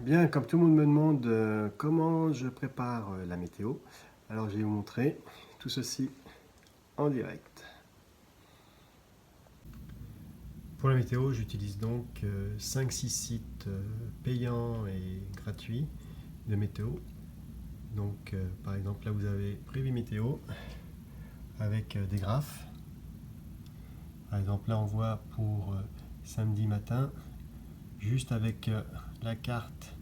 Bien, comme tout le monde me demande comment je prépare la météo, alors je vais vous montrer tout ceci en direct. Pour la météo, j'utilise donc 5-6 sites payants et gratuits de météo. Donc par exemple là vous avez Prévis Météo avec des graphes. Par exemple là on voit pour samedi matin, juste avec la carte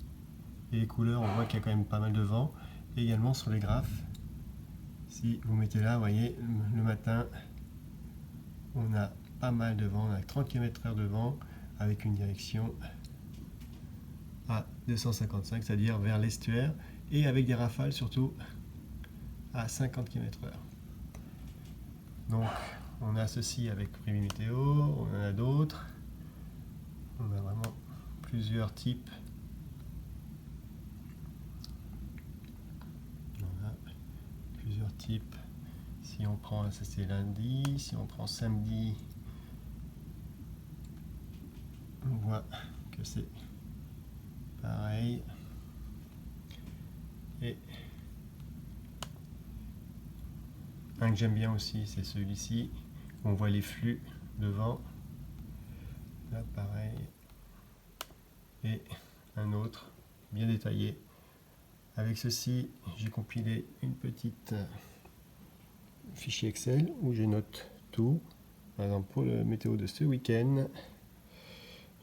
et les couleurs, on voit qu'il y a quand même pas mal de vent. Et également sur les graphes, si vous mettez là, vous voyez, le matin, on a pas mal de vent, on a 30 km/h de vent avec une direction à 255, c'est-à-dire vers l'estuaire, et avec des rafales surtout à 50 km/h. Donc on a ceci avec Prévis Météo, on en a d'autres, on a vraiment plusieurs types. Plusieurs types. Si on prend, ça c'est lundi, si on prend samedi, on voit que c'est pareil. Et un que j'aime bien aussi, c'est celui-ci. On voit les flux de vent. Là, pareil. Et un autre, bien détaillé. Avec ceci, j'ai compilé une petite fichier Excel où je note tout. Par exemple, pour le météo de ce week-end,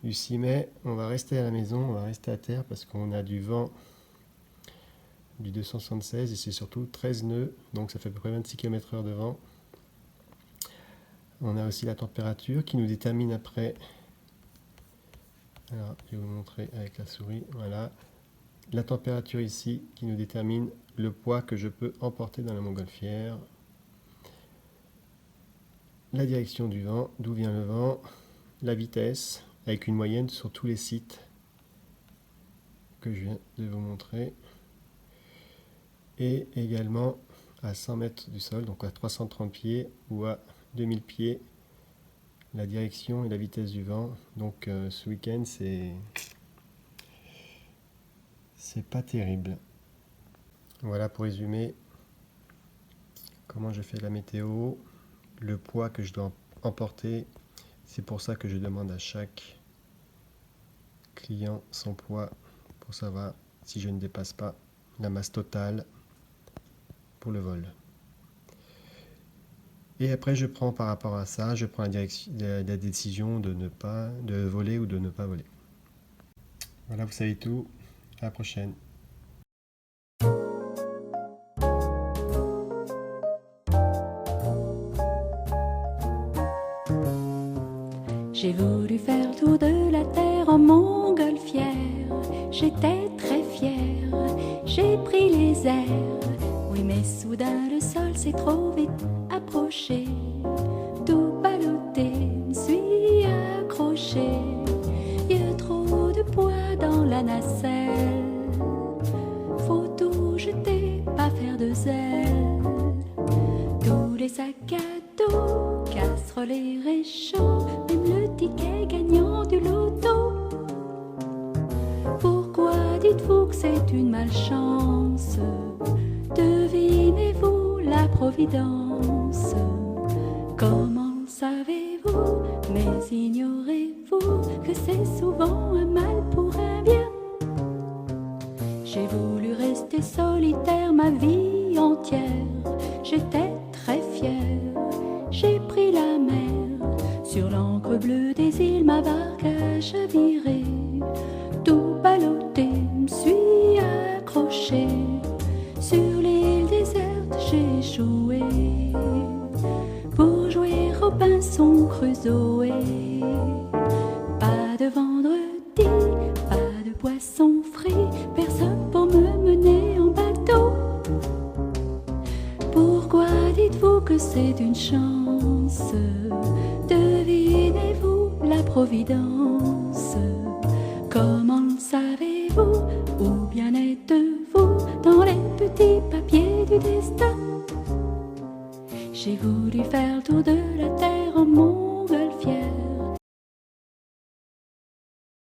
du 6 mai, on va rester à la maison, on va rester à terre parce qu'on a du vent du 276 et c'est surtout 13 nœuds, donc ça fait à peu près 26 km/h de vent. On a aussi la température qui nous détermine après. Alors, je vais vous montrer avec la souris. Voilà. La température ici qui nous détermine le poids que je peux emporter dans la montgolfière. La direction du vent, d'où vient le vent. La vitesse, avec une moyenne sur tous les sites que je viens de vous montrer. Et également à 100 mètres du sol, donc à 330 pieds ou à 2000 pieds, la direction et la vitesse du vent. Donc ce week-end, c'est pas terrible. Voilà pour résumer comment je fais la météo, le poids que je dois emporter. C'est pour ça que je demande à chaque client son poids pour savoir si je ne dépasse pas la masse totale pour le vol. Et après je prends par rapport à ça, je prends la décision de voler ou de ne pas voler. Voilà, vous savez tout. À la prochaine. J'ai voulu faire le tour de la terre en montgolfière. J'étais très fière, j'ai pris les airs. Oui, mais soudain le sol s'est trop vite approché. Tout ballotté, me suis accroché. Y a trop de poids dans la nacelle. Faut tout jeter, pas faire de zèle. Tous les sacs à dos, casseroles et réchauds, même le ticket gagnant du loto. Pourquoi dites-vous que c'est une malchance? Devinez-vous la providence? Comment savez-vous, mais ignorez-vous que c'est souvent un mal pour un bien? J'ai voulu rester solitaire ma vie entière. J'étais très fière, j'ai pris la mer. Sur l'encre bleue des îles, ma barque a chaviré. Tout ballotté, me suis accroché. Sur l'île déserte, j'ai échoué. Pour jouer Robinson Crusoe. Pas de vendredi, pas de poisson frit, personne pour me mener en bateau. Pourquoi dites-vous que c'est une chance? Devinez-vous la providence? Comment savez-vous? Où bien êtes-vous dans les petits papiers du destin? J'ai voulu faire le tour de la